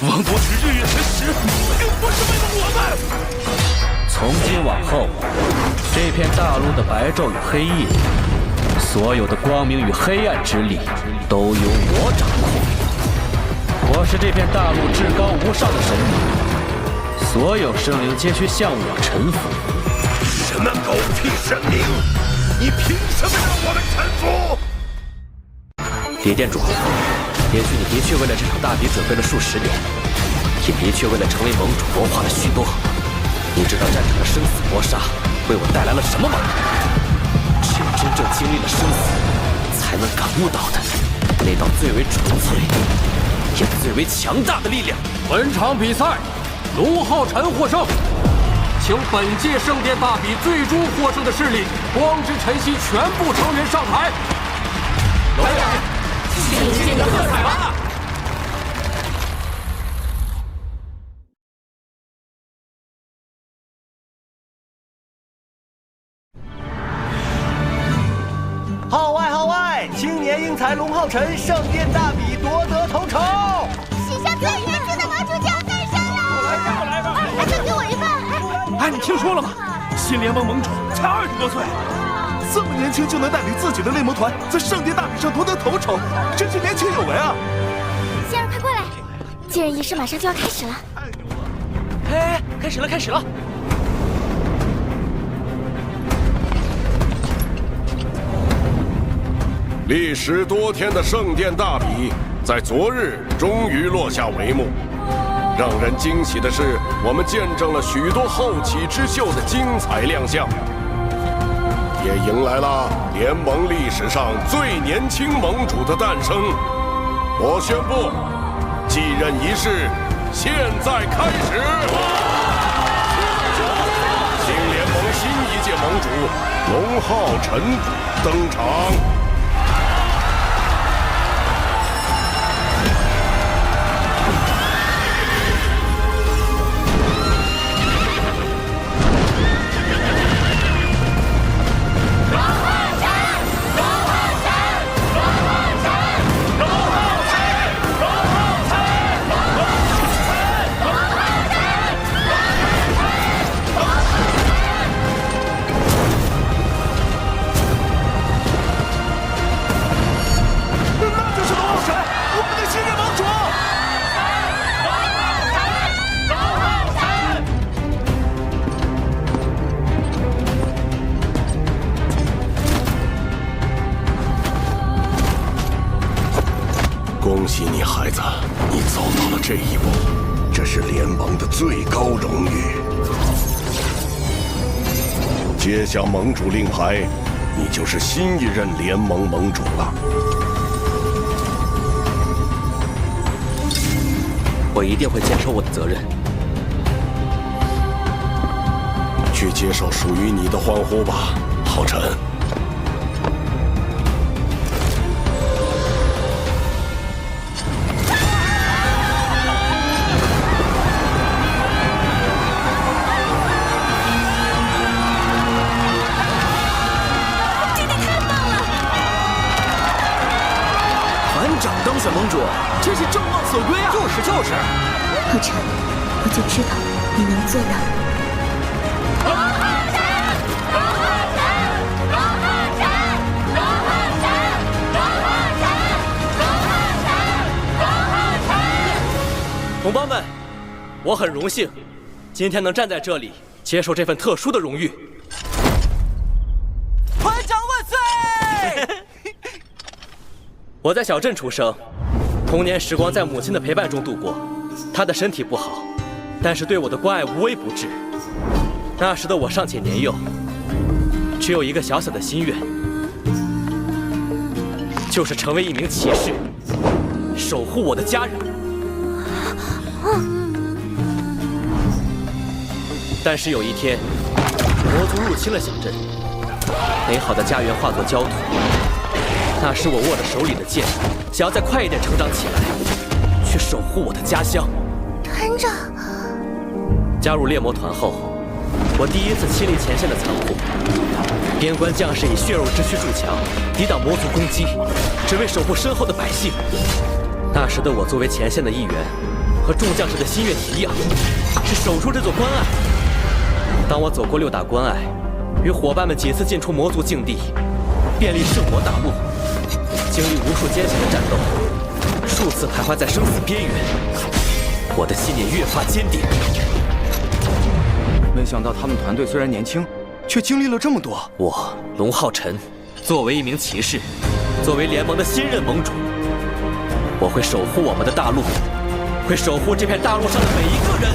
王国之日月神石，又不是为了我们。从今往后，这片大陆的白昼与黑夜，所有的光明与黑暗之力，都由我掌控。我是这片大陆至高无上的神明，所有生灵皆需向我臣服。什么狗屁神明？你凭什么让我们臣服？蝶店主，也许你的确为了这场大比准备了数十年，也的确为了成为盟主谋划了许多。你知道战场的生死搏杀为我带来了什么吗？只有真正经历了生死，才能感悟到的那道最为纯粹也最为强大的力量。本场比赛，龙浩辰获胜，请本届圣殿大比最终获胜的势力光之晨曦全部成员上台。来人，敬请喝彩吧！号外号外！青年英才龙浩辰圣殿大比夺得头筹，史上最年轻的盟主就要诞生了！来吧！还想给我一份？哎，你听说了吗？新联盟盟主才20多岁，这么年轻就能带领自己的猎魔团在圣殿大比上夺得头筹，真是年轻有为啊！仙儿，快过来！接任仪式马上就要开始了。哎，开始了，开始了！历时多天的圣殿大比，在昨日终于落下帷幕。让人惊喜的是，我们见证了许多后起之秀的精彩亮相，也迎来了联盟历史上最年轻盟主的诞生。我宣布，继任仪式现在开始。新联盟新一届盟主龙浩辰登场。恭喜你，孩子，你走到了这一步，这是联盟的最高荣誉。接下盟主令牌，你就是新一任联盟盟主了。我一定会坚守我的责任。去接受属于你的欢呼吧，浩辰。当选盟主，真是众望所归啊！就是。浩辰，我就知道你能做到。同胞们，我很荣幸，今天能站在这里接受这份特殊的荣誉。团长万岁！我在小镇出生，童年时光在母亲的陪伴中度过。她的身体不好，但是对我的关爱无微不至。那时的我尚且年幼，只有一个小小的心愿，就是成为一名骑士，守护我的家人。但是有一天，魔族入侵了小镇，美好的家园化作焦土。那时我握着手里的剑，想要再快一点成长起来，去守护我的家乡。团长，加入猎魔团后，我第一次亲历前线的残酷。边关将士以血肉之躯筑墙，抵挡魔族攻击，只为守护身后的百姓。那时的我作为前线的一员，和众将士的心愿一样，是守住这座关隘。当我走过6大关隘，与伙伴们几次进出魔族境地，便利圣魔大陆，经历无数艰险的战斗，数次徘徊在生死边缘，我的信念越发坚定。没想到他们团队虽然年轻，却经历了这么多。我龙浩辰，作为一名骑士，作为联盟的新任盟主，我会守护我们的大陆，会守护这片大陆上的每一个人。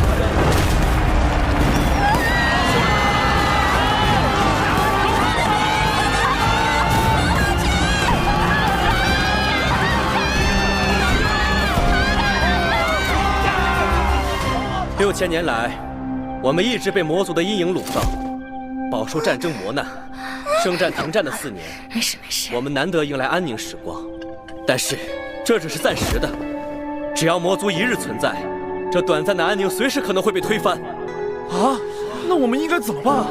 6000年来，我们一直被魔族的阴影笼罩，饱受战争磨难。圣战停战的4年，没事，我们难得迎来安宁时光。但是，这只是暂时的。只要魔族一日存在，这短暂的安宁随时可能会被推翻。啊，那我们应该怎么办啊？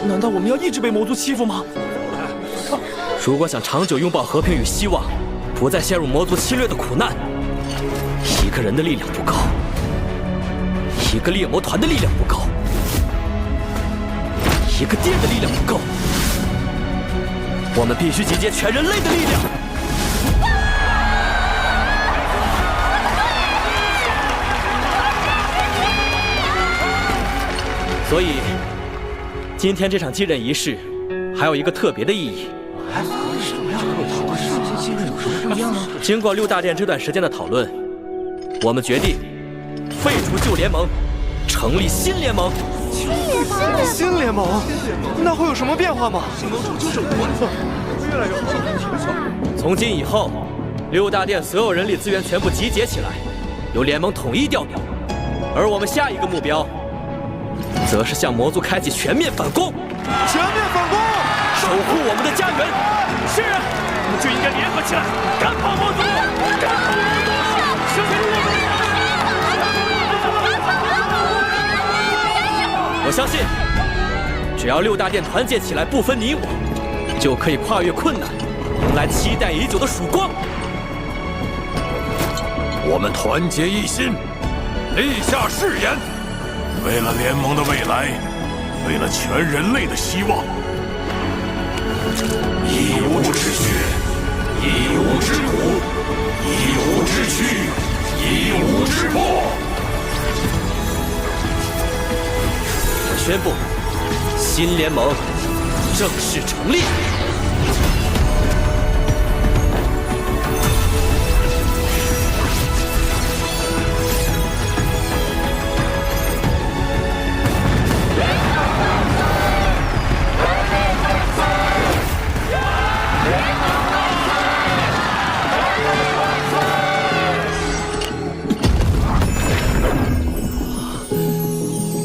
难道我们要一直被魔族欺负吗？如果想长久拥抱和平与希望，不再陷入魔族侵略的苦难，一个人的力量不够，一个猎魔团的力量不够，一个殿的力量不够，我们必须集结全人类的力量。所以，今天这场继任仪式还有一个特别的意义。经过6大殿这段时间的讨论，我们决定废除旧联盟，成立新联盟。新联盟，那会有什么变化吗？从今以后，6大殿所有人力资源全部集结起来，由联盟统一调度。而我们下一个目标，则是向魔族开启全面反攻。全面反攻，守护我们的家园。是啊，我们就应该联合起来，赶跑魔族！赶跑魔族！我相信，只要6大殿团结起来，不分你我，就可以跨越困难，迎来期待已久的曙光。我们团结一心，立下誓言，为了联盟的未来，为了全人类的希望，一无之血，一无之骨，一无之躯，一无之魄。我宣布，新联盟正式成立。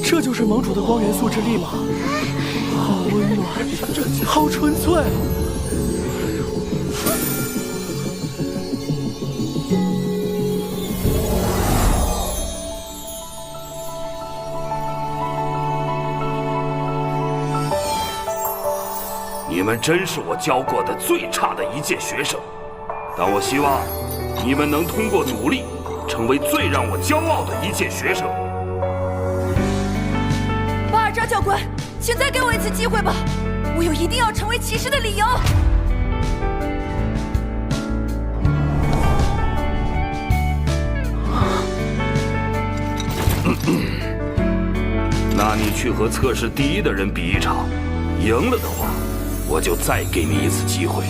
这就是盟主的光元素之力吗？好温暖，好纯粹。你们真是我教过的最差的一届学生，但我希望你们能通过努力，成为最让我骄傲的一届学生。巴尔扎教官，请再给我一次机会吧，我有一定要成为骑士的理由。那你去和测试第1的人比一场，赢了的话，我就再给你一次机会。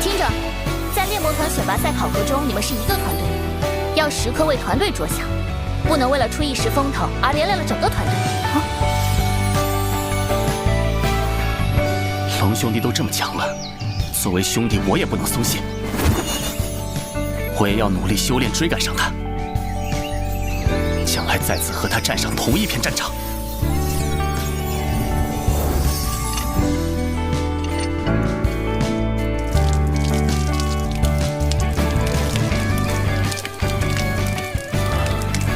听着，在猎魔团选拔赛考核中，你们是一个团队，要时刻为团队着想，不能为了出一时风头而连累了整个团队。龙兄弟都这么强了，作为兄弟，我也不能松懈，我也要努力修炼，追赶上他。将来再次和他站上同一片战场。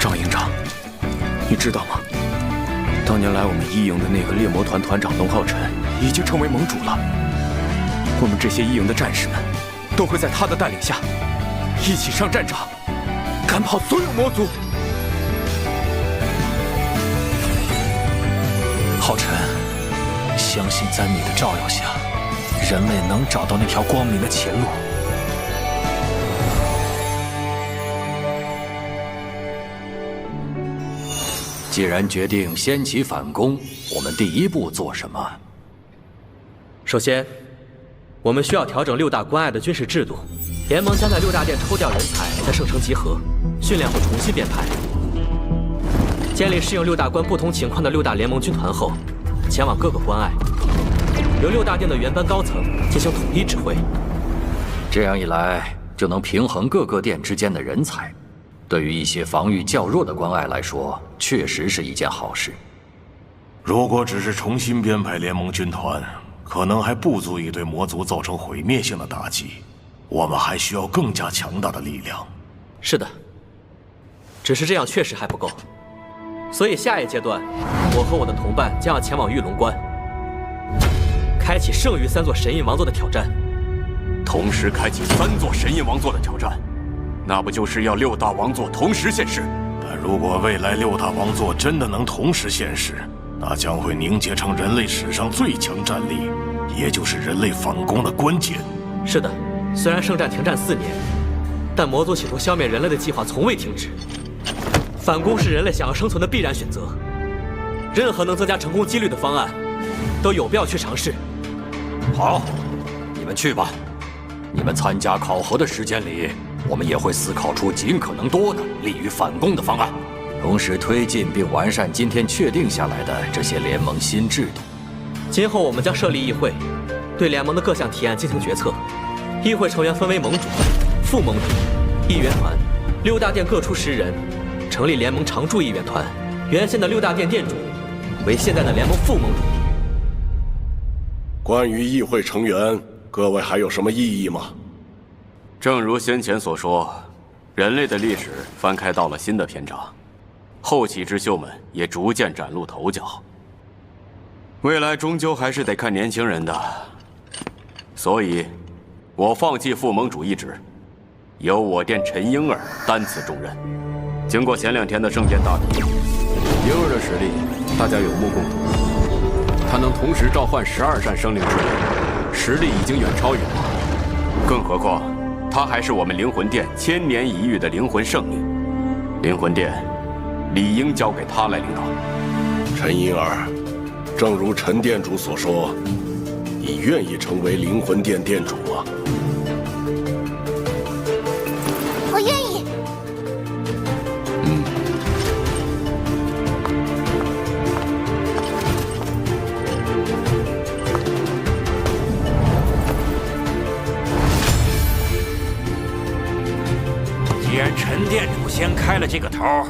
赵营长，你知道吗？当年来我们一营的那个猎魔团团长龙浩辰已经成为盟主了。我们这些一营的战士们，都会在他的带领下，一起上战场，赶跑所有魔族。浩辰，相信在你的照耀下，人类能找到那条光明的前路。既然决定先起反攻，我们第一步做什么？首先，我们需要调整6大关隘的军事制度。联盟将在6大殿抽调人才，在圣城集合，训练后重新编排，建立适应6大关不同情况的6大联盟军团后，前往各个关隘，由6大殿的原班高层进行统一指挥。这样一来，就能平衡各个殿之间的人才。对于一些防御较弱的关隘来说，确实是一件好事。如果只是重新编排联盟军团，可能还不足以对魔族造成毁灭性的打击。我们还需要更加强大的力量。是的，只是这样确实还不够。所以下一阶段，我和我的同伴将要前往玉龙关，开启剩余3座神印王座的挑战。同时开启3座神印王座的挑战，那不就是要6大王座同时现世？但如果未来6大王座真的能同时现世，那将会凝结成人类史上最强战力，也就是人类反攻的关键。是的，虽然圣战停战4年，但魔族企图消灭人类的计划从未停止。反攻是人类想要生存的必然选择，任何能增加成功几率的方案，都有必要去尝试。好，你们去吧。你们参加考核的时间里，我们也会思考出尽可能多的利于反攻的方案，同时推进并完善今天确定下来的这些联盟新制度。今后我们将设立议会，对联盟的各项提案进行决策。议会成员分为盟主、副盟主、议员团，6大殿各出10人，成立联盟常驻议员团。原先的6大殿殿主为现在的联盟副盟主。关于议会成员，各位还有什么异议吗？正如先前所说，人类的历史翻开到了新的篇章，后起之秀们也逐渐崭露头角。未来终究还是得看年轻人的，所以，我放弃副盟主一职，由我殿陈婴儿担此重任。经过前2天的圣殿大比，婴儿的实力大家有目共睹，他能同时召唤12扇生灵之力，实力已经远超于我。更何况，他还是我们灵魂殿1000年一遇的灵魂圣女，灵魂殿理应交给他来领导。陈婴儿，正如陈殿主所说，你愿意成为灵魂殿殿主吗？我愿意。既然陈殿主先开了这个头，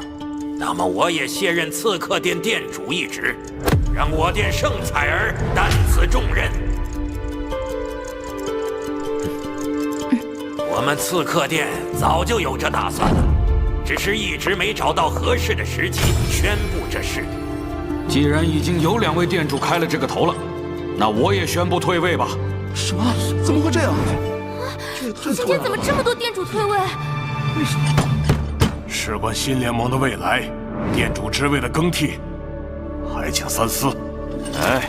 那么我也卸任刺客殿殿主一职，让我殿圣彩儿担此重任。我们刺客殿早就有这打算了，只是一直没找到合适的时机宣布这事。既然已经有2位殿主开了这个头了，那我也宣布退位吧。什么？怎么会这样？今天怎么这么多殿主退位？事关新联盟的未来，殿主职位的更替，还请三思。哎，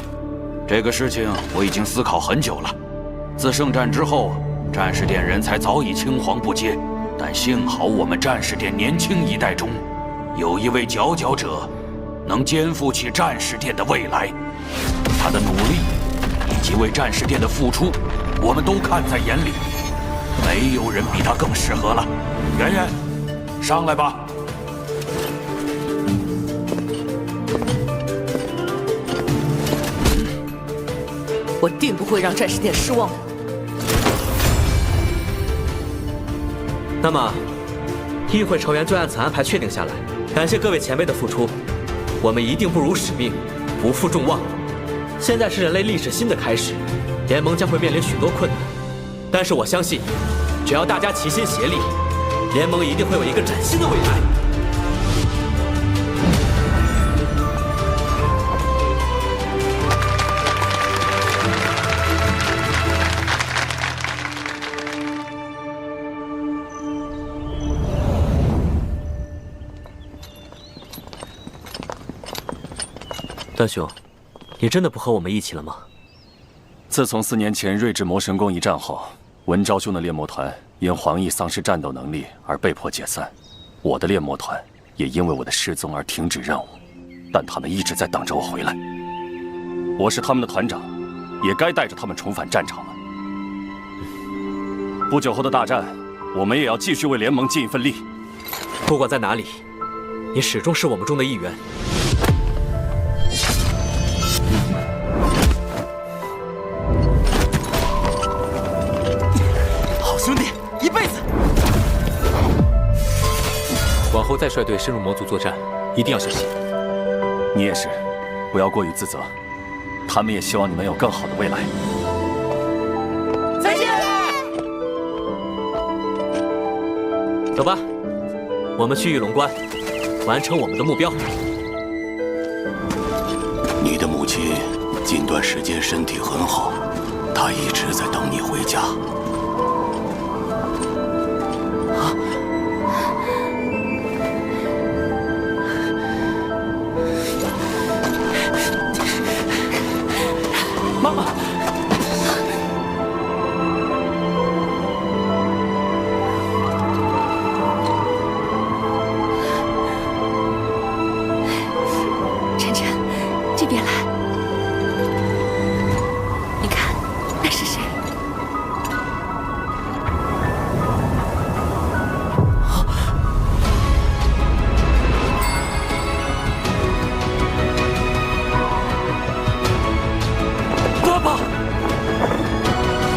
这个事情我已经思考很久了。自圣战之后，战士殿人才早已青黄不接，但幸好我们战士殿年轻一代中，有一位佼佼者，能肩负起战士殿的未来。他的努力以及为战士殿的付出，我们都看在眼里。没有人比他更适合了。圆圆，上来吧。我定不会让战士殿失望的。那么，议会成员就按此安排确定下来。感谢各位前辈的付出，我们一定不辱使命，不负众望。现在是人类历史新的开始，联盟将会面临许多困难，但是我相信，只要大家齐心协力，联盟一定会有一个崭新的未来。段兄，你真的不和我们一起了吗？自从4年前睿智魔神宫一战后，文昭兄的猎魔团因黄奕丧失战斗能力而被迫解散，我的猎魔团也因为我的失踪而停止任务，但他们一直在等着我回来。我是他们的团长，也该带着他们重返战场了。不久后的大战，我们也要继续为联盟尽一份力。不管在哪里，你始终是我们中的一员。好兄弟，一辈子！往后再率队深入魔族作战，一定要小心。你也是，不要过于自责。他们也希望你能有更好的未来。再见！走吧，我们去玉龙关，完成我们的目标。你的母亲近段时间身体很好，她一直在等你回家。妈妈，晨晨，这边来，你看，那是谁？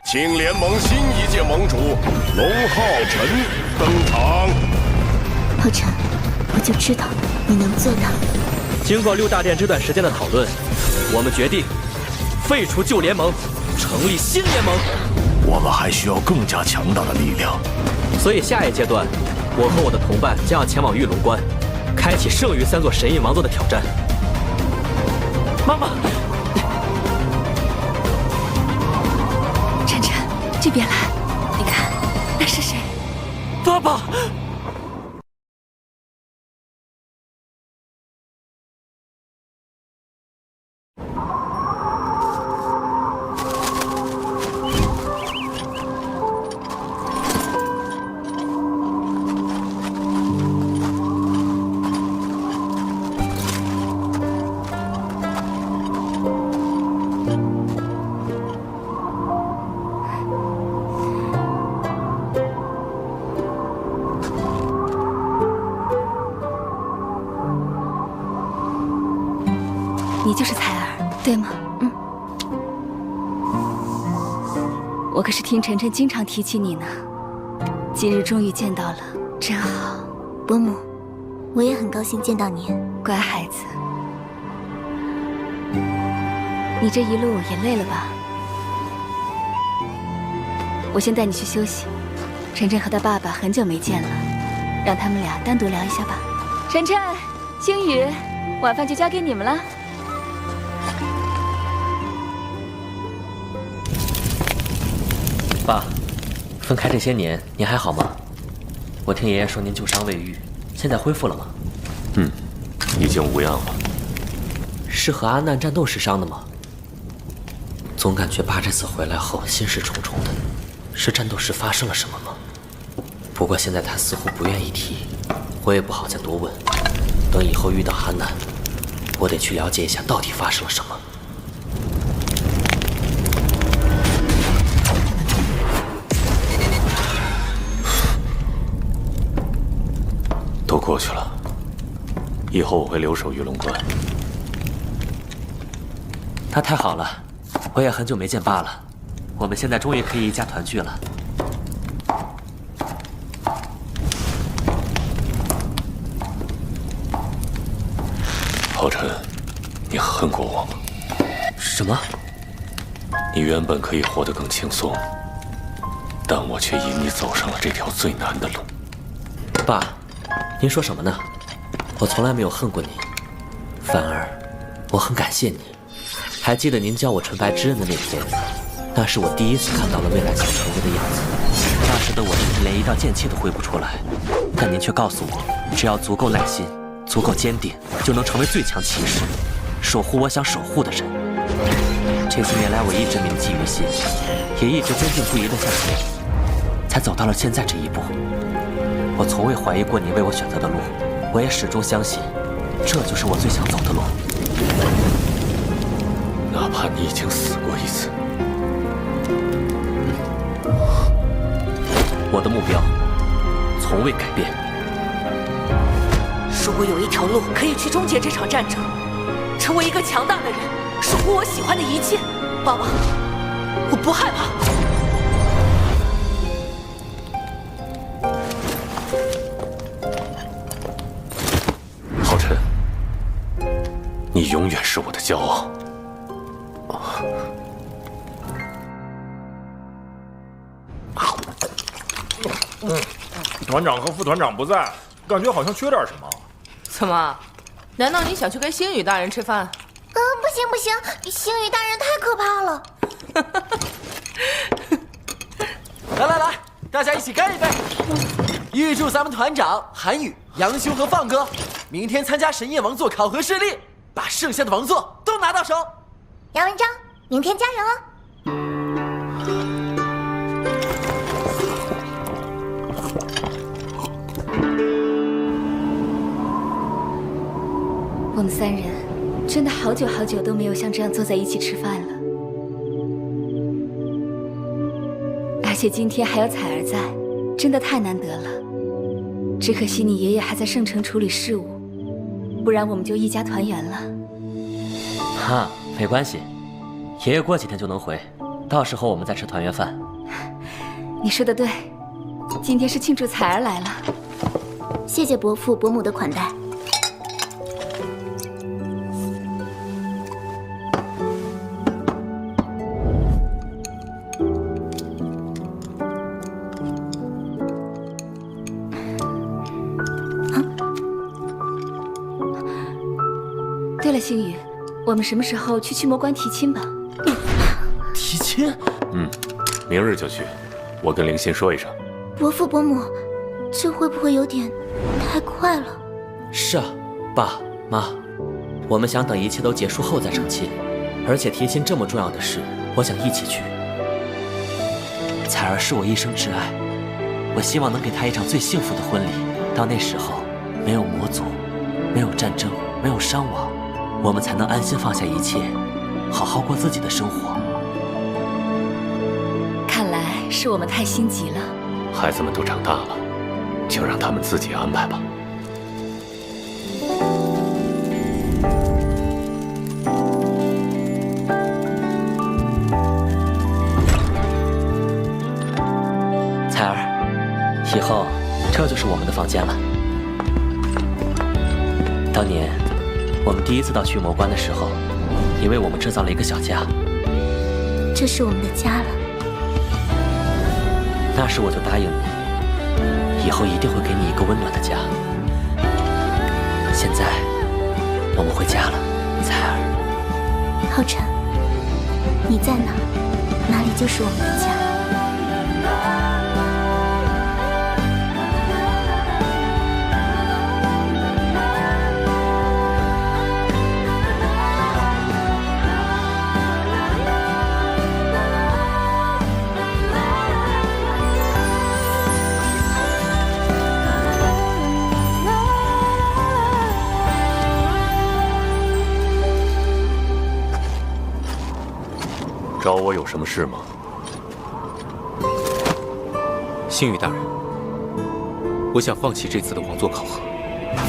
请联盟新一届盟主龙浩辰登场。浩辰，我就知道你能做到。经过6大殿这段时间的讨论，我们决定废除旧联盟，成立新联盟。我们还需要更加强大的力量，所以下一阶段，我和我的同伴将要前往玉龙关，开启剩余3座神印王座的挑战。妈妈。这边来，你看，那是谁？爸爸。你就是彩儿，对吗？嗯。我可是听晨晨经常提起你呢，今日终于见到了，真好。伯母，我也很高兴见到您。乖孩子，你这一路也累了吧？我先带你去休息。晨晨和他爸爸很久没见了，让他们俩单独聊一下吧。晨晨、星宇，晚饭就交给你们了。爸，分开这些年，您还好吗？我听爷爷说您旧伤未愈，现在恢复了吗？已经无恙了。是和阿难战斗时伤的吗？总感觉爸这次回来后心事重重的，是战斗时发生了什么吗？不过现在他似乎不愿意提，我也不好再多问。等以后遇到阿难，我得去了解一下到底发生了什么。都过去了，以后我会留守玉龙关。那太好了，我也很久没见爸了，我们现在终于可以一家团聚了。浩辰，你恨过我吗？什么？你原本可以活得更轻松，但我却引你走上了这条最难的路。爸，您说什么呢？我从来没有恨过你，反而我很感谢你。还记得您教我纯白之刃的那天，那是我第一次看到了未来想成为的样子。那时的我甚至连一道剑气都挥不出来，但您却告诉我，只要足够耐心，足够坚定，就能成为最强骑士，守护我想守护的人。这些年来，我一直铭记于心，也一直坚定不移地向前，才走到了现在这一步。我从未怀疑过你为我选择的路，我也始终相信，这就是我最想走的路。哪怕你已经死过一次，我的目标从未改变。如果有一条路可以去终结这场战争，成为一个强大的人，守护我喜欢的一切，爸爸，我不害怕。浩辰，你永远是我的骄傲。团长和副团长不在，感觉好像缺点什么。怎么？难道你想去跟星宇大人吃饭？不行不行，星宇大人太可怕了。来来来，大家一起干一杯！预祝咱们团长韩宇、杨修和放哥明天参加神焰王座考核顺利，把剩下的王座都拿到手。杨文章，明天加油哦！我们三人真的好久好久都没有像这样坐在一起吃饭了，而且今天还有彩儿在，真的太难得了。只可惜你爷爷还在圣城处理事务，不然我们就一家团圆了。哈，没关系，爷爷过几天就能回，到时候我们再吃团圆饭。你说的对，今天是庆祝彩儿来了。谢谢伯父伯母的款待。对了，星宇，我们什么时候去驱魔关提亲吧？提亲？明日就去。我跟灵心说一声。伯父伯母，这会不会有点太快了？是啊，爸妈，我们想等一切都结束后再成亲，而且提亲这么重要的事，我想一起去。彩儿是我一生挚爱，我希望能给她一场最幸福的婚礼。到那时候，没有魔族，没有战争，没有伤亡，我们才能安心放下一切，好好过自己的生活。看来是我们太心急了。孩子们都长大了，就让他们自己安排吧。彩儿，以后这就是我们的房间了。当年我们第一次到驱魔关的时候，你为我们制造了一个小家。这是我们的家了。那时我就答应你，以后一定会给你一个温暖的家。现在我们回家了，彩儿。浩辰，你在哪，哪里就是我们的家。找我有什么事吗？星宇大人，我想放弃这次的王座考核。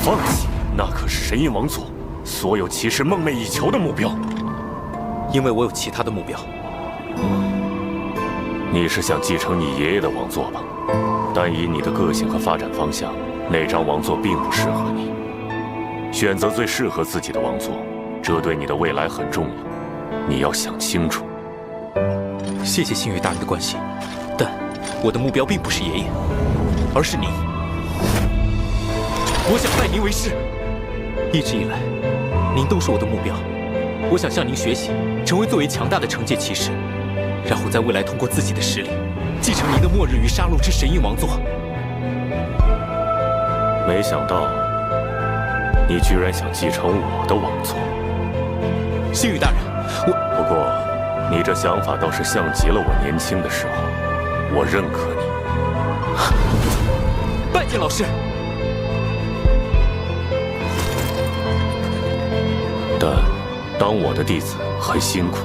放弃？那可是神印王座所有骑士梦寐以求的目标。因为我有其他的目标。你是想继承你爷爷的王座吧？但以你的个性和发展方向，那张王座并不适合你。选择最适合自己的王座，这对你的未来很重要，你要想清楚。谢谢星宇大人的关心，但我的目标并不是爷爷，而是您。我想拜您为师。一直以来，您都是我的目标。我想向您学习，成为最为强大的惩戒骑士，然后在未来通过自己的实力，继承您的末日与杀戮之神印王座。没想到，你居然想继承我的王座。星宇大人，不过，你这想法倒是像极了我年轻的时候。我认可你。拜见老师。但当我的弟子很辛苦，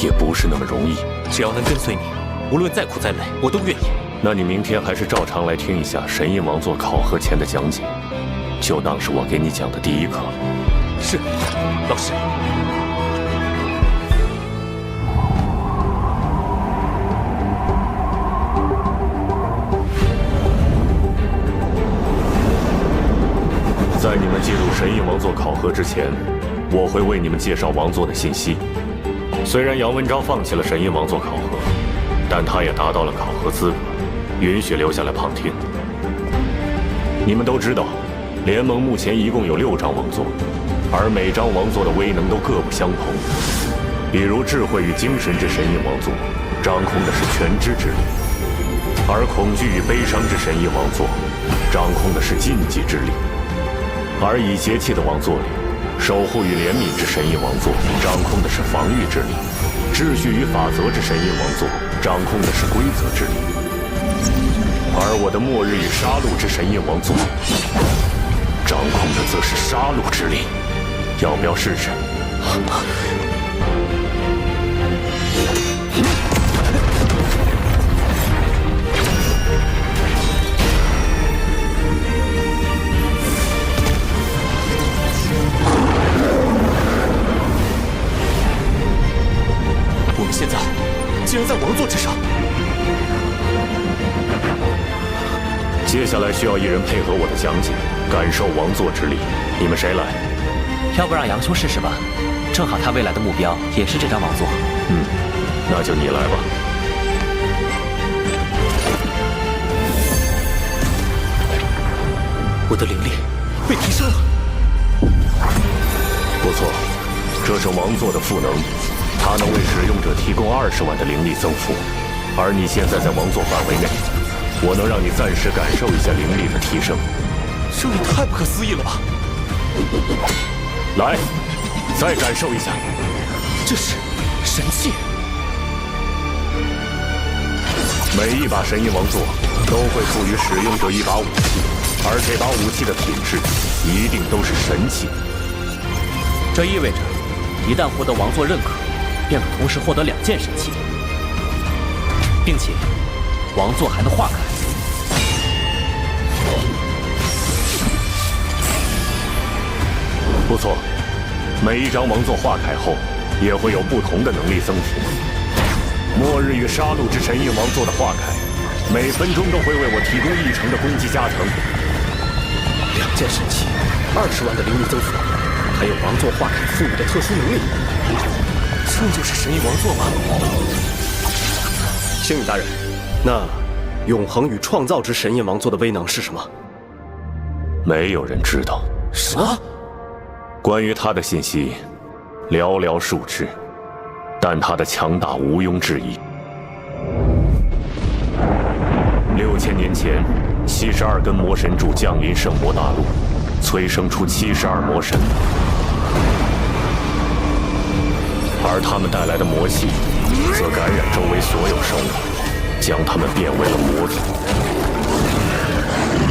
也不是那么容易。只要能跟随你，无论再苦再累，我都愿意。那你明天还是照常来听一下神印王座考核前的讲解，就当是我给你讲的第一课。是，老师。在你们进入神印王座考核之前，我会为你们介绍王座的信息。虽然杨文昭放弃了神印王座考核，但他也达到了考核资格，允许留下来旁听。你们都知道，联盟目前一共有6张王座，而每张王座的威能都各不相同。比如智慧与精神之神印王座，掌控的是全知之力；而恐惧与悲伤之神印王座，掌控的是禁忌之力。而以节气的王座里，守护与怜悯之神印王座掌控的是防御之力；秩序与法则之神印王座掌控的是规则之力；而我的末日与杀戮之神印王座掌控的则是杀戮之力。要不要试试？我们现在竟然在王座之上。接下来需要一人配合我的讲解，感受王座之力。你们谁来？要不让杨修试试吧？正好他未来的目标也是这张王座。那就你来吧。我的灵力被提升了。不错，这是王座的赋能，它能为使用者提供20万的灵力增幅。而你现在在王座范围内，我能让你暂时感受一下灵力的提升。这也太不可思议了吧！来，再感受一下。这是神器。每一把神印王座都会赋予使用者一把武器，而这把武器的品质一定都是神器。这意味着，一旦获得王座认可，便可同时获得2件神器，并且王座还能化开。不错，每一张王座化开后，也会有不同的能力增幅。末日与杀戮之神印王座的化开，每分钟都会为我提供1成的攻击加成。2件神器，20万的灵力增幅，还有王座化开赋予的特殊能力，这就是神印王座吗？星宇大人，那永恒与创造之神印王座的威能是什么？没有人知道。什么？关于他的信息寥寥数之，但他的强大毋庸置疑。6000年前，72根魔神柱降临圣魔大陆，催生出72魔神，而他们带来的魔气，则感染周围所有生物，将他们变为了魔族，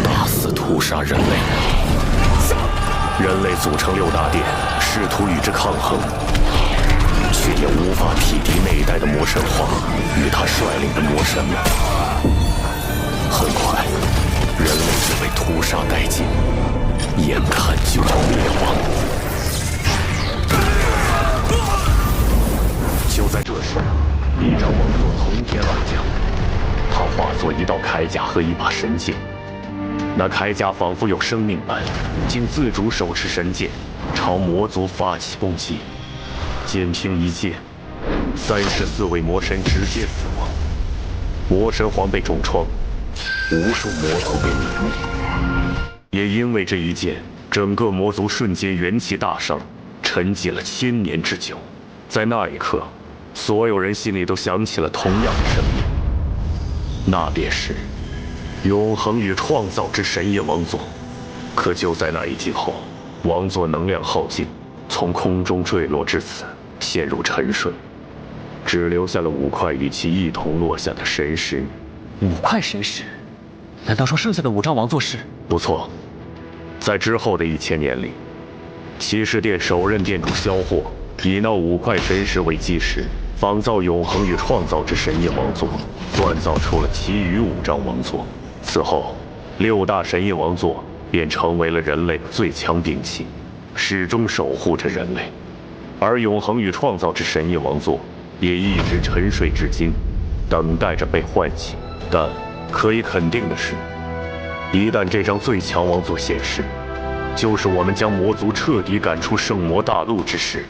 大肆屠杀人类。人类组成6大殿，试图与之抗衡，却也无法匹敌那一代的魔神皇与他率领的魔神们。很快，人类就被屠杀殆尽，眼看就要灭亡。就在这时，一张王座从天而降，它化作一道铠甲和一把神剑。那铠甲仿佛有生命般，竟自主手持神剑，朝魔族发起攻击。仅凭一剑，34位魔神直接死亡，魔神皇被重创，无数魔族被泯灭。也因为这一剑，整个魔族瞬间元气大伤，沉寂了1000年之久。在那一刻，所有人心里都想起了同样的声音，那便是永恒与创造之神印王座。可就在那一击后，王座能量耗尽，从空中坠落至此。陷入沉睡，只留下了5块与其一同落下的神石。5块神石？难道说剩下的5张王座是？不错，在之后的1000年里，骑士殿首任殿主萧霍以那5块神石为基石，仿造永恒与创造之神印王座，锻造出了其余5张王座。此后，6大神印王座便成为了人类的最强兵器，始终守护着人类。而永恒与创造之神印王座也一直沉睡至今，等待着被唤起。但可以肯定的是，一旦这张最强王座现世，就是我们将魔族彻底赶出圣魔大陆之时。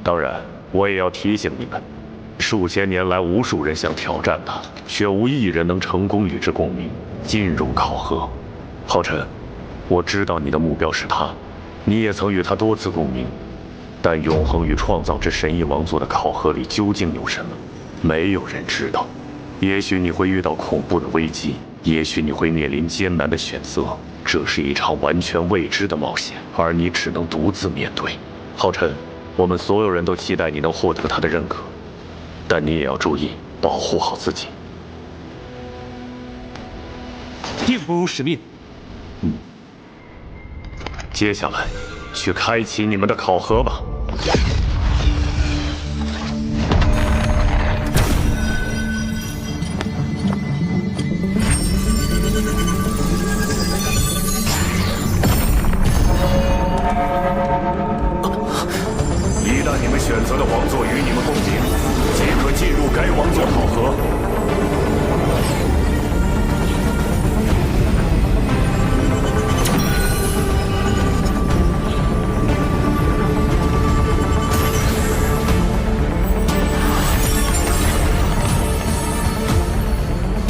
当然，我也要提醒你们，数千年来无数人想挑战他，却无一人能成功与之共鸣，进入考核。浩辰，我知道你的目标是他，你也曾与他多次共鸣，但永恒与创造之神印王座的考核里究竟有什么，没有人知道。也许你会遇到恐怖的危机，也许你会面临艰难的选择，这是一场完全未知的冒险，而你只能独自面对。浩辰，我们所有人都期待你能获得他的认可，但你也要注意保护好自己。命不辱使命。接下来，去开启你们的考核吧。一旦你们选择的王座与你们共鸣，即可进入该王座考核。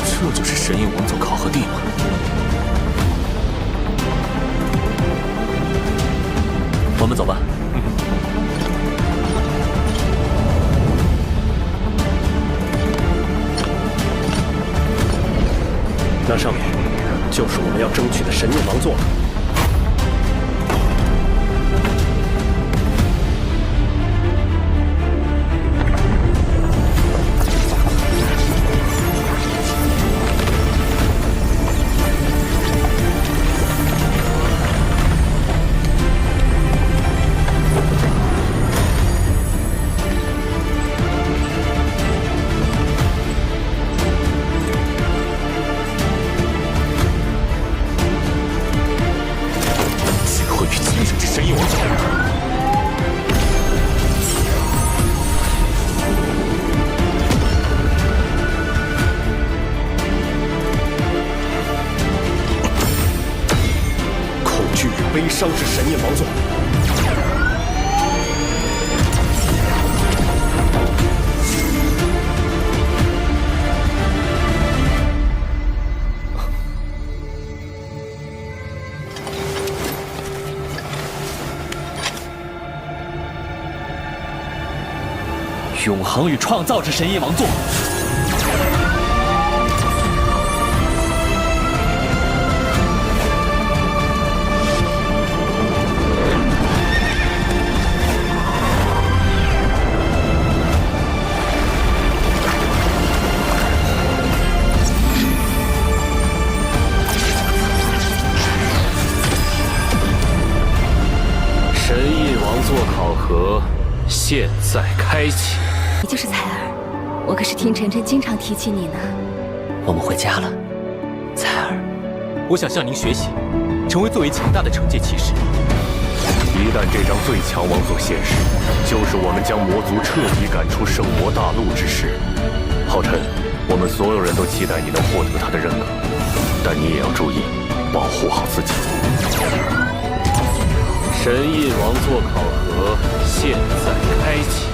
这就是神印王座考核地吗？我们走吧。那上面就是我们要争取的神印王座了。悲伤之神印王座。永恒与创造之神印王座。神印王座考核现在开启。你就是采儿，我可是听晨晨经常提起你呢。我们回家了，采儿。我想向您学习，成为最为强大的惩戒骑士。一旦这张最强王座现世，就是我们将魔族彻底赶出圣魔大陆之时。浩辰，我们所有人都期待你能获得他的认可，但你也要注意，保护好自己。神印王座考核现在开启。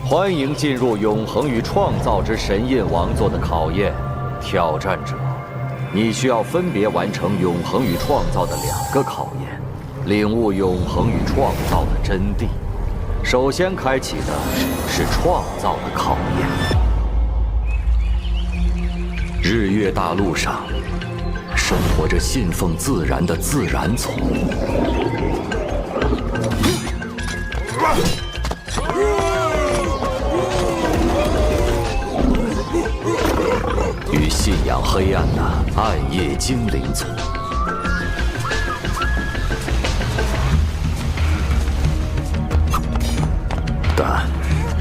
欢迎进入永恒与创造之神印王座的考验，挑战者，你需要分别完成永恒与创造的2个考验，领悟永恒与创造的真谛。首先开启的是创造的考验。日月大陆上，生活着信奉自然的自然族。与信仰黑暗的暗夜精灵族。但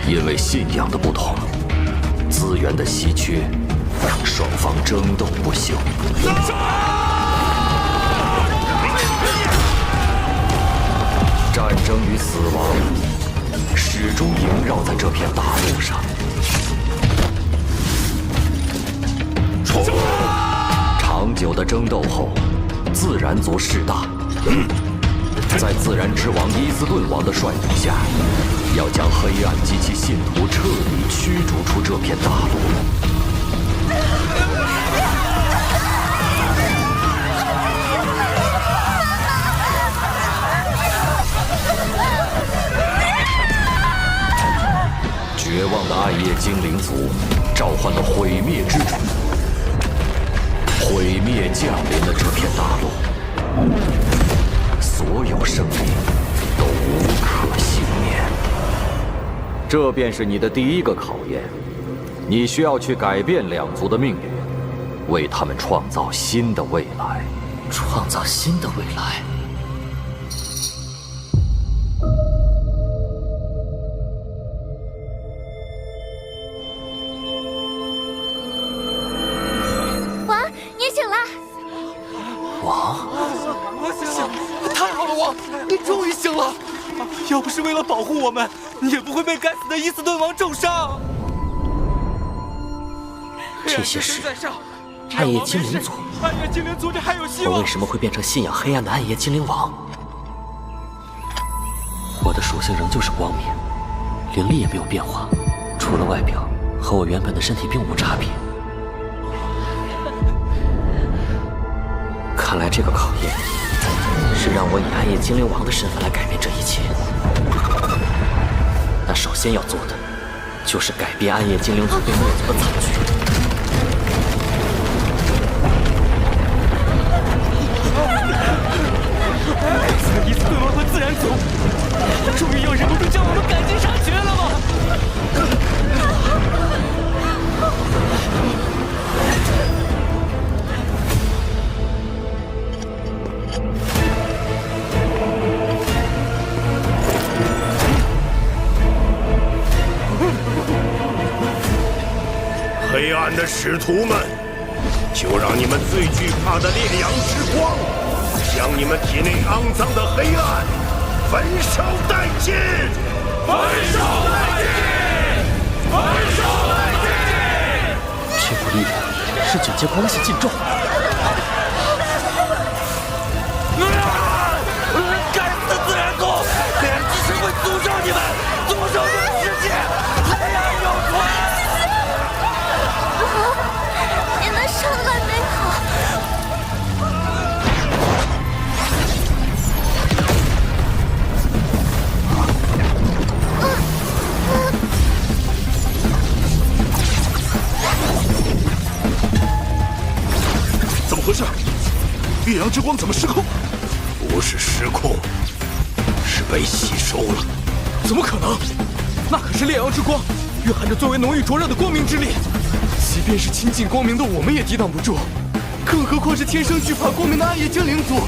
因为信仰的不同，资源的稀缺，双方争斗不休。战争与死亡始终萦绕在这片大陆上。长久的争斗后，自然族势大。在自然之王伊斯顿王的率领下，要将黑暗及其信徒彻底驱逐出这片大陆。绝望的暗夜精灵族召唤了毁灭之主，毁灭降临了这片大陆。所有生灵都无可幸免。这便是你的第一个考验，你需要去改变两族的命运，为他们创造新的未来。创造新的未来。王，你醒了。王，太好了，王，你终于醒了！要不是为了保护我们，你也不会被该死的伊斯顿王重伤。这些事，暗夜精灵族，暗夜精灵族这还有希望。我为什么会变成信仰黑暗的暗夜精灵王？我的属性仍旧是光明，灵力也没有变化，除了外表，和我原本的身体并无差别。看来这个考验是让我以暗夜精灵王的身份来改变这一切。那首先要做的就是改变暗夜精灵族被灭族的惨剧。伊斯顿王和自然族终于要忍不住将我们赶尽杀绝了吗？黑暗的使徒们，就让你们最惧怕的烈阳之光，将你们体内肮脏的黑暗焚烧殆尽！焚烧殆尽！焚烧殆尽！这股力量是9阶光系禁咒。该死的自然族！黑暗之神会诅咒你们，诅咒这个世界！黑暗有存！你们上来没好？怎么回事？烈阳之光怎么失控？不是失控，是被吸收了。怎么可能？那可是烈阳之光，蕴含着最为浓郁灼热的光明之力。即便是亲近光明的我们也抵挡不住，更何况是天生惧怕光明的暗夜精灵族。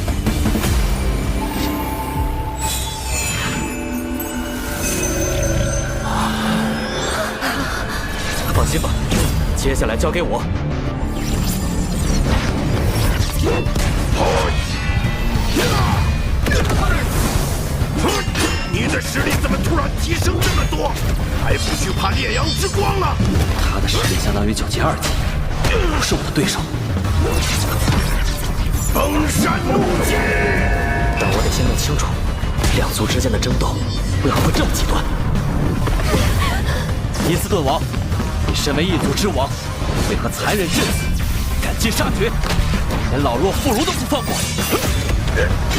放心吧，接下来交给我。你的实力怎么突然提升这么多？还不惧怕烈阳之光了？他的实力相当于9阶2级，不是我的对手。崩山怒击！但我得先弄清楚，两族之间的争斗为何会这么极端。伊斯顿王，你身为异族之王，为何残忍至此，赶尽杀绝，连老弱妇孺都不放过？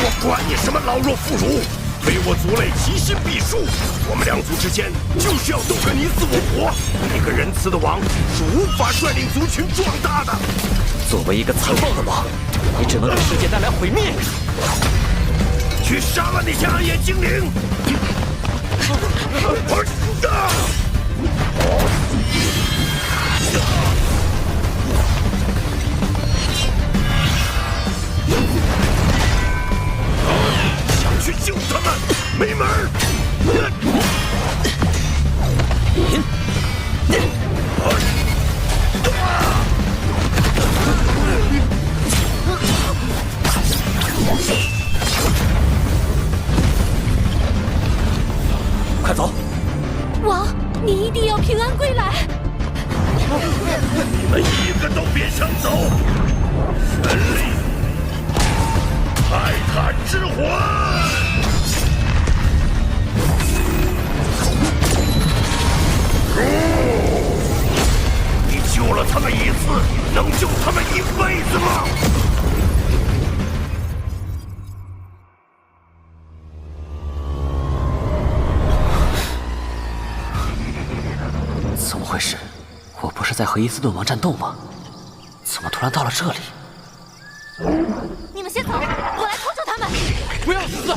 我管你什么老弱妇孺！非我族类，其心必诛。我们两族之间就是要斗个你死我活。一个仁慈的王是无法率领族群壮大的。作为一个残暴的王，你只能给世界带来毁灭。去杀了那些暗夜精灵！想去救他们，没门儿！快走！王，你一定要平安归来！你们一个都别想走！神力，泰坦之魂！你救了他们一次，能救他们一辈子吗？怎么回事？我不是在和伊斯顿王战斗吗？怎么突然到了这里？你们先走，我来拖住他们。不要死，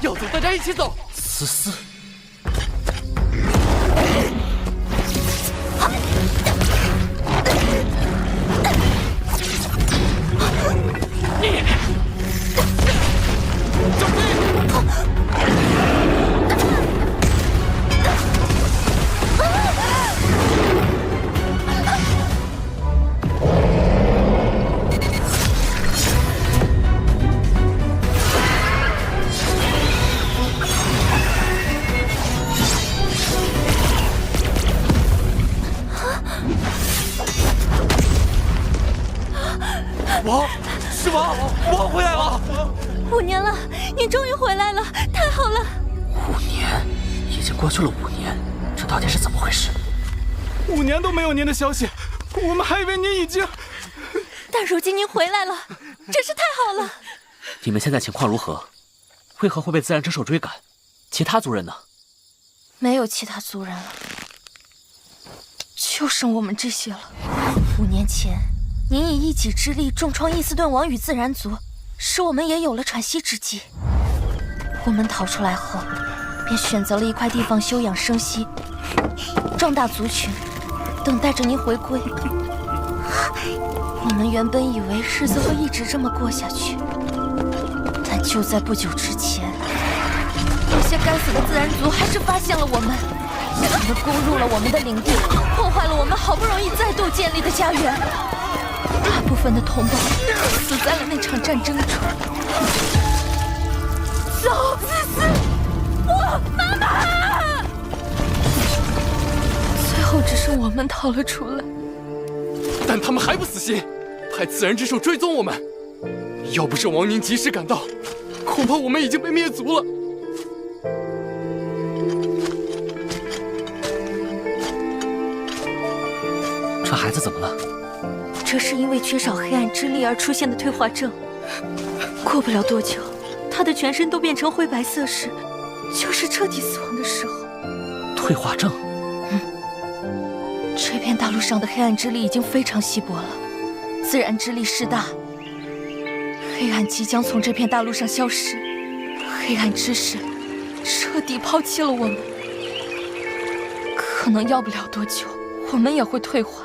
要走大家一起走。思思，王，是王，王回来了！5年了，你终于回来了，太好了！5年，已经过去了5年，这到底是怎么回事？5年都没有您的消息，我们还以为您已经……但如今您回来了，真是太好了！你们现在情况如何？为何会被自然之兽追赶？其他族人呢？没有其他族人了，就剩我们这些了。5年前，您以一己之力重创伊斯顿王与自然族，使我们也有了喘息之机。我们逃出来后，便选择了一块地方休养生息，壮大族群，等待着您回归。我们原本以为日子会一直这么过下去，但就在不久之前，有些该死的自然族还是发现了我们，他们攻入了我们的领地，破坏了我们好不容易再度建立的家园。大部分的同胞死在了那场战争中。走，思思，我妈妈！最后只剩我们逃了出来。但他们还不死心，派自然之兽追踪我们。要不是王您及时赶到，恐怕我们已经被灭族了。这孩子怎么了？这是因为缺少黑暗之力而出现的退化症。过不了多久，他的全身都变成灰白色时，就是彻底死亡的时候。退化症？这片大陆上的黑暗之力已经非常稀薄了，自然之力势大，黑暗即将从这片大陆上消失，黑暗之神彻底抛弃了我们。可能要不了多久，我们也会退化，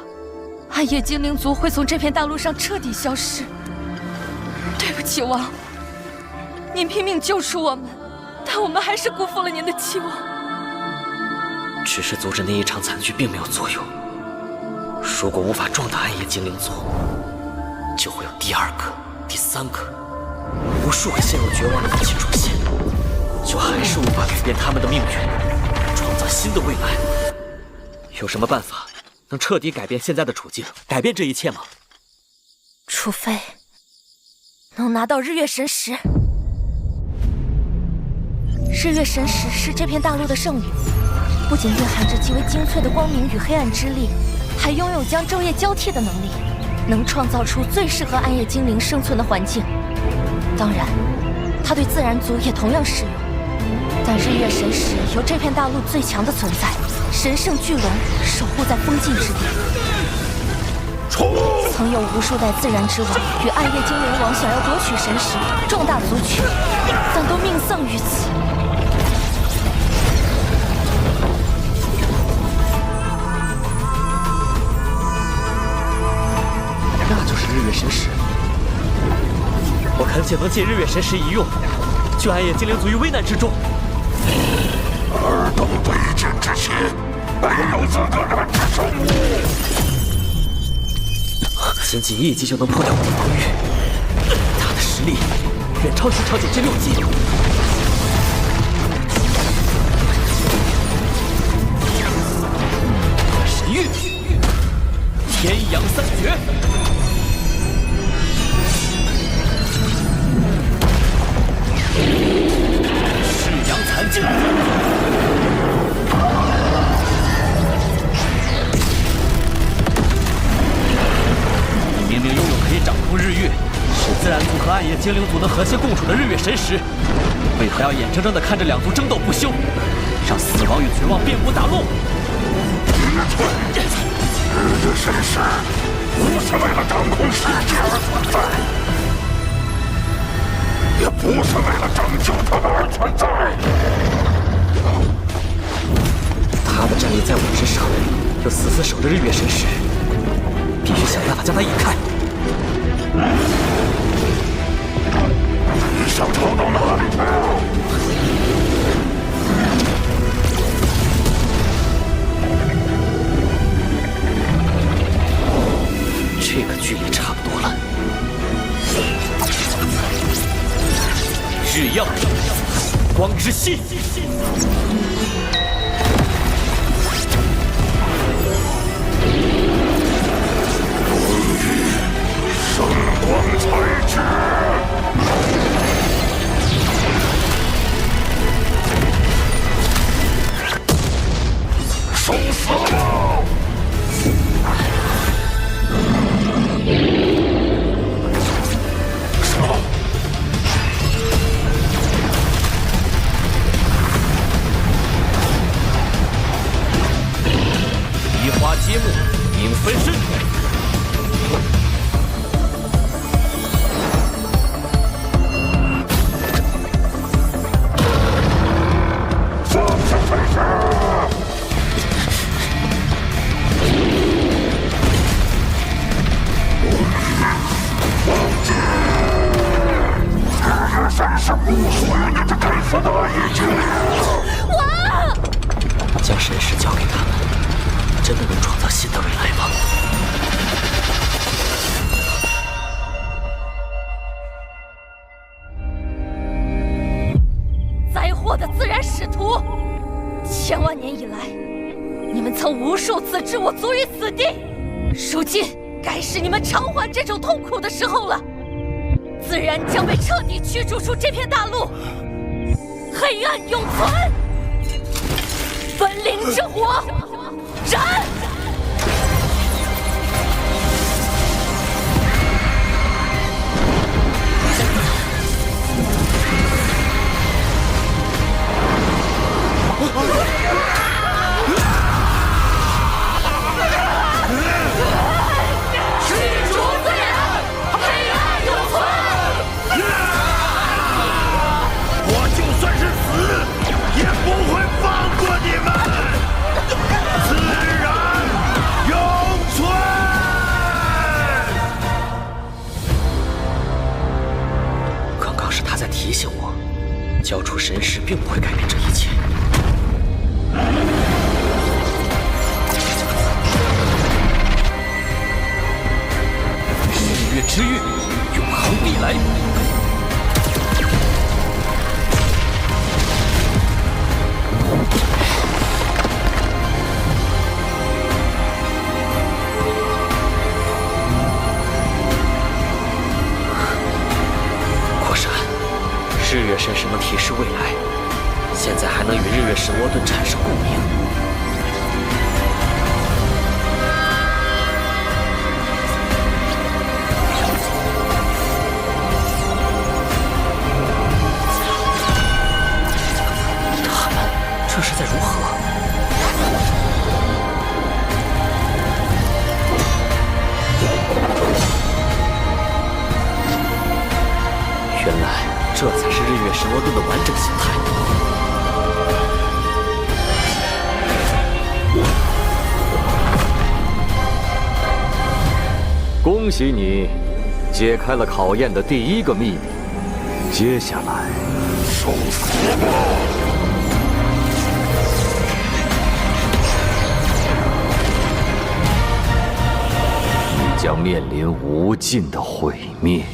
暗夜精灵族会从这片大陆上彻底消失。对不起，王，您拼命救出我们，但我们还是辜负了您的期望。只是阻止那一场惨剧并没有作用。如果无法壮大暗夜精灵族，就会有第2个、第3个，无数个陷入绝望的武器出现，就还是无法改变他们的命运，创造新的未来。有什么办法能彻底改变现在的处境，改变这一切吗？除非能拿到日月神石。日月神石是这片大陆的圣域，不仅蕴含着极为精粹的光明与黑暗之力，还拥有将昼夜交替的能力，能创造出最适合暗夜精灵生存的环境。当然，它对自然族也同样适用。但日月神石由这片大陆最强的存在神圣巨龙守护在封禁之地。曾有无数代自然之王与暗夜精灵王想要夺取神石，壮大族群，但都命丧于此。那就是日月神石，我恳请能借日月神石一用，救暗夜精灵族于危难之中。尔等卑贱之妻，没有资格染指圣物。仅仅一击就能破掉我的防御，他的实力远超许超9阶6级。神域，天阳三绝。赤阳残镜。明明拥有可以掌控日月，使自然族和暗夜精灵族能和谐共处的日月神石，为何要眼睁睁地看着两族争斗不休，让死亡与绝望遍布大陆？日月神石不是为了掌控世界而存在，也不是为了拯救他们而存在。他的战力在我之上，又死死守着日月神石，必须想办法将他引开。你想逃到哪里去？这个距离差不多了。日耀，光之息。圣光彩之，受死吧！移花接木，影分身。将神石交给他们，真的能创造新的未来吗？灾祸的自然使徒，千万年以来，你们曾无数次置我族于死地，如今该是你们偿还这种痛苦的时候了。自然将被彻底驱逐出这片大陆，黑暗永存。分灵之火，斩！提醒我，交出神石并不会改变这一切。日月之域，永恒必来。日月神石能提示未来，现在还能与日月神魔盾产生共鸣。这才是日月神王盾的完整形态。恭喜你，解开了考验的第一个秘密。接下来，受死吧！你将面临无尽的毁灭。